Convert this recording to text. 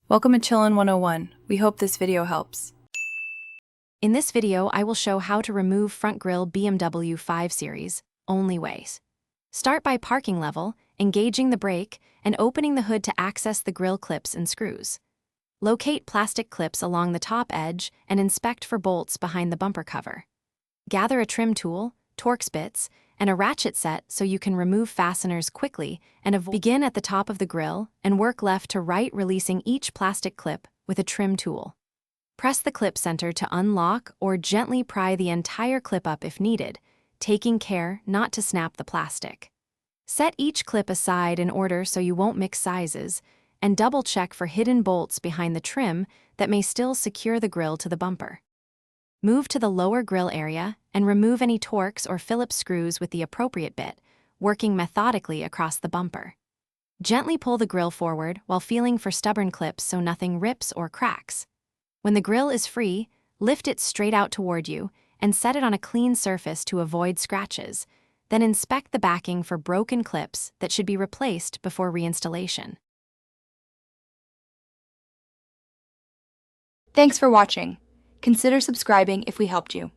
Welcome to Chillin' 101. We hope this video helps. In this video, I will show how to remove front grille BMW 5 Series, only ways. Start by parking level, engaging the brake, and opening the hood to access the grille clips and screws. Locate plastic clips along the top edge and inspect for bolts behind the bumper cover. Gather a trim tool, Torx bits, and a ratchet set so you can remove fasteners quickly and begin at the top of the grille and work left to right, releasing each plastic clip with a trim tool. Press the clip center to unlock or gently pry the entire clip up if needed, taking care not to snap the plastic. Set each clip aside in order so you won't mix sizes, and double-check for hidden bolts behind the trim that may still secure the grille to the bumper. Move to the lower grille area and remove any Torx or Phillips screws with the appropriate bit, working methodically across the bumper. Gently pull the grille forward while feeling for stubborn clips so nothing rips or cracks. When the grille is free, lift it straight out toward you and set it on a clean surface to avoid scratches. Then inspect the backing for broken clips that should be replaced before reinstallation. Thanks for watching. Consider subscribing if we helped you.